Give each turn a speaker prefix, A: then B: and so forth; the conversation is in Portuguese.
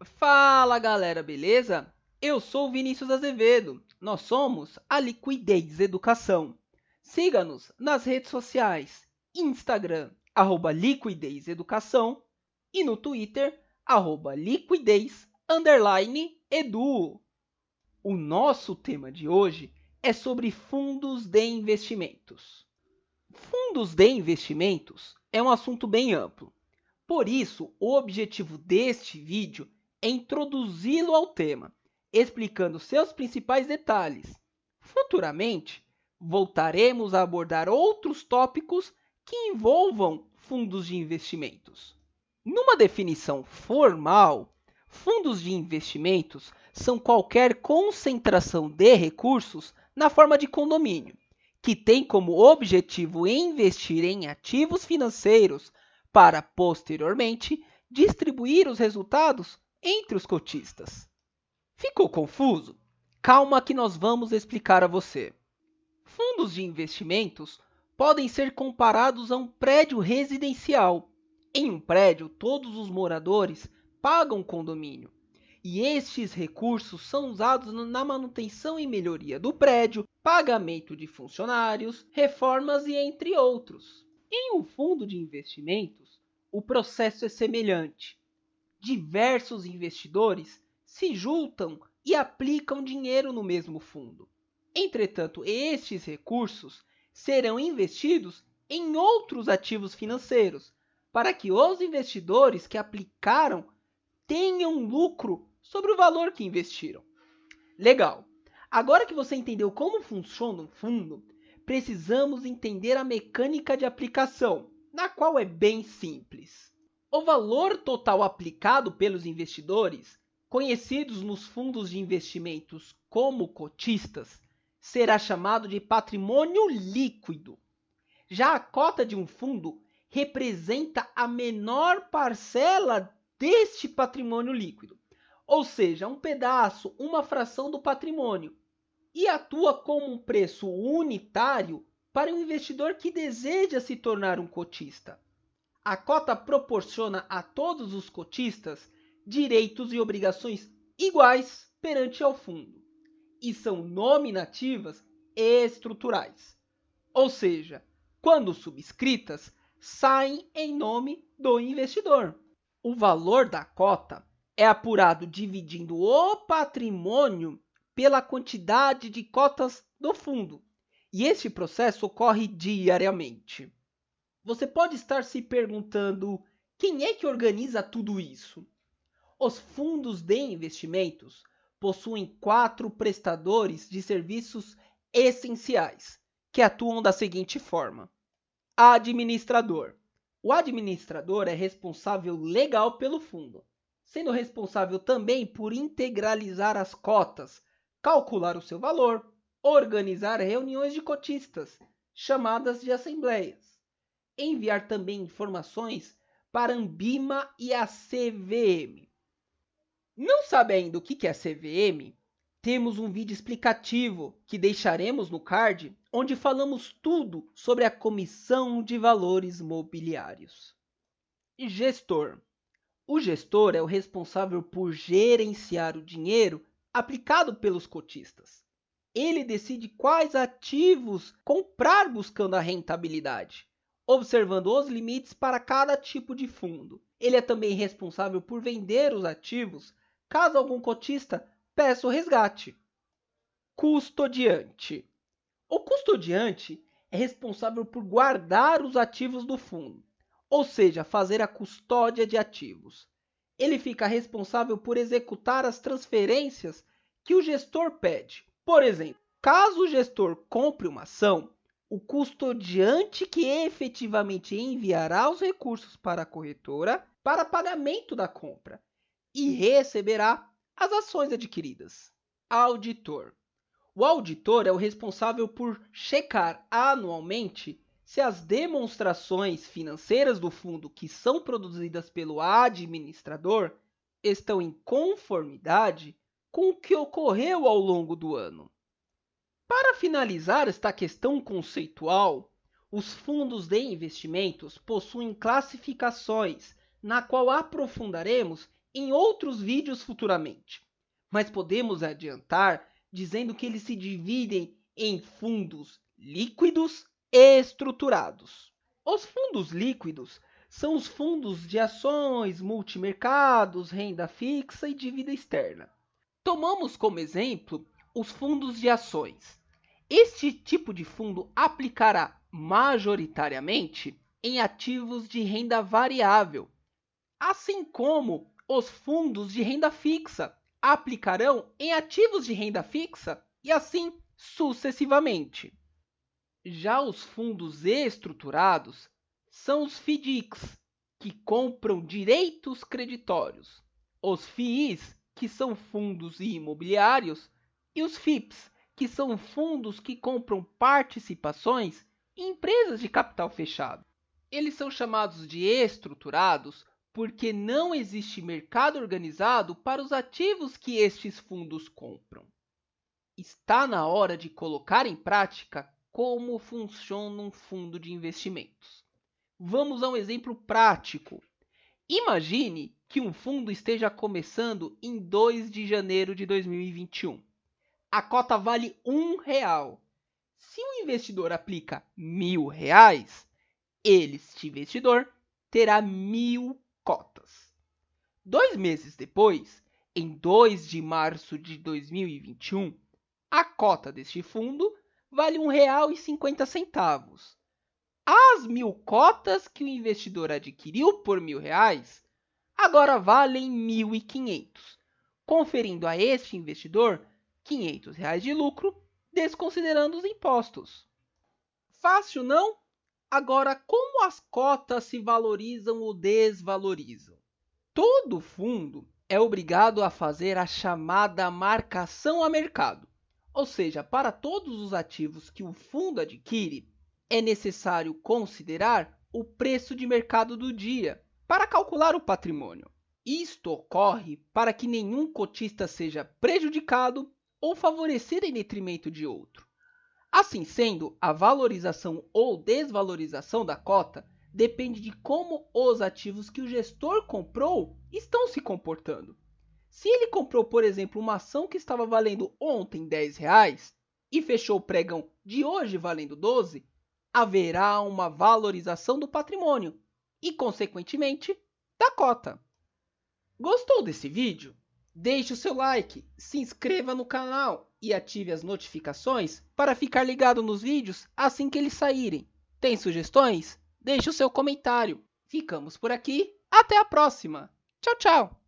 A: Fala galera, beleza? Eu sou o Vinícius Azevedo. Nós somos a Liquidez Educação. Siga-nos nas redes sociais, Instagram, Liquidez Educação e no Twitter, Liquidez_Edu. O nosso tema de hoje é sobre fundos de investimentos. Fundos de investimentos é um assunto bem amplo. Por isso, o objetivo deste vídeo é introduzi-lo ao tema, explicando seus principais detalhes. Futuramente, voltaremos a abordar outros tópicos que envolvam fundos de investimentos. Numa definição formal, fundos de investimentos são qualquer concentração de recursos na forma de condomínio, que tem como objetivo investir em ativos financeiros para, posteriormente, distribuir os resultados entre os cotistas. Ficou confuso? Calma que nós vamos explicar a você. Fundos de investimentos podem ser comparados a um prédio residencial. Em um prédio, todos os moradores pagam condomínio, e estes recursos são usados na manutenção e melhoria do prédio, pagamento de funcionários, reformas e entre outros. Em um fundo de investimentos, o processo é semelhante. Diversos investidores se juntam e aplicam dinheiro no mesmo fundo. Entretanto, estes recursos serão investidos em outros ativos financeiros, para que os investidores que aplicaram tenham lucro sobre o valor que investiram. Legal! Agora que você entendeu como funciona um fundo, precisamos entender a mecânica de aplicação, na qual é bem simples. O valor total aplicado pelos investidores, conhecidos nos fundos de investimentos como cotistas, será chamado de patrimônio líquido. Já a cota de um fundo representa a menor parcela deste patrimônio líquido, ou seja, um pedaço, uma fração do patrimônio, e atua como um preço unitário para um investidor que deseja se tornar um cotista. A cota proporciona a todos os cotistas direitos e obrigações iguais perante ao fundo, e são nominativas e estruturais, ou seja, quando subscritas, saem em nome do investidor. O valor da cota é apurado dividindo o patrimônio pela quantidade de cotas do fundo, e este processo ocorre diariamente. Você pode estar se perguntando quem é que organiza tudo isso? Os fundos de investimentos possuem 4 prestadores de serviços essenciais, que atuam da seguinte forma: administrador. O administrador é responsável legal pelo fundo, sendo responsável também por integralizar as cotas, calcular o seu valor, organizar reuniões de cotistas, chamadas de assembleias, enviar também informações para a Ambima e a CVM. Não sabe ainda o que é a CVM? Temos um vídeo explicativo que deixaremos no card, onde falamos tudo sobre a Comissão de Valores Mobiliários. Gestor. O gestor é o responsável por gerenciar o dinheiro aplicado pelos cotistas. Ele decide quais ativos comprar buscando a rentabilidade, observando os limites para cada tipo de fundo. Ele é também responsável por vender os ativos caso algum cotista peça o resgate. Custodiante. O custodiante é responsável por guardar os ativos do fundo, ou seja, fazer a custódia de ativos. Ele fica responsável por executar as transferências que o gestor pede. Por exemplo, caso o gestor compre uma ação, o custodiante que efetivamente enviará os recursos para a corretora para pagamento da compra e receberá as ações adquiridas. Auditor. O auditor é o responsável por checar anualmente se as demonstrações financeiras do fundo que são produzidas pelo administrador estão em conformidade com o que ocorreu ao longo do ano. Para finalizar esta questão conceitual, os fundos de investimentos possuem classificações, na qual aprofundaremos em outros vídeos futuramente, mas podemos adiantar dizendo que eles se dividem em fundos líquidos e estruturados. Os fundos líquidos são os fundos de ações, multimercados, renda fixa e dívida externa. Tomamos como exemplo os fundos de ações. Este tipo de fundo aplicará majoritariamente em ativos de renda variável, assim como os fundos de renda fixa aplicarão em ativos de renda fixa e assim sucessivamente. Já os fundos estruturados são os FDICs, que compram direitos creditórios, os FIIs, que são fundos imobiliários, e os FIPs, que são fundos que compram participações em empresas de capital fechado. Eles são chamados de estruturados porque não existe mercado organizado para os ativos que estes fundos compram. Está na hora de colocar em prática como funciona um fundo de investimentos. Vamos a um exemplo prático. Imagine que um fundo esteja começando em 2 de janeiro de 2021. A cota vale R$1. Se o investidor aplica R$1.000, este investidor terá 1.000 cotas. 2 meses depois, em 2 de março de 2021, a cota deste fundo vale R$1,50. As 1.000 cotas que o investidor adquiriu por R$1.000 agora valem 1.500, conferindo a este investidor R$500 de lucro, desconsiderando os impostos. Fácil, não? Agora, como as cotas se valorizam ou desvalorizam? Todo fundo é obrigado a fazer a chamada marcação a mercado, ou seja, para todos os ativos que o fundo adquire, é necessário considerar o preço de mercado do dia para calcular o patrimônio. Isto ocorre para que nenhum cotista seja prejudicado ou favorecido em detrimento de outro. Assim sendo, a valorização ou desvalorização da cota depende de como os ativos que o gestor comprou estão se comportando. Se ele comprou, por exemplo, uma ação que estava valendo ontem R$10 e fechou o pregão de hoje valendo 12, haverá uma valorização do patrimônio e, consequentemente, da cota. Gostou desse vídeo? Deixe o seu like, se inscreva no canal e ative as notificações para ficar ligado nos vídeos assim que eles saírem. Tem sugestões? Deixe o seu comentário. Ficamos por aqui. Até a próxima. Tchau, tchau.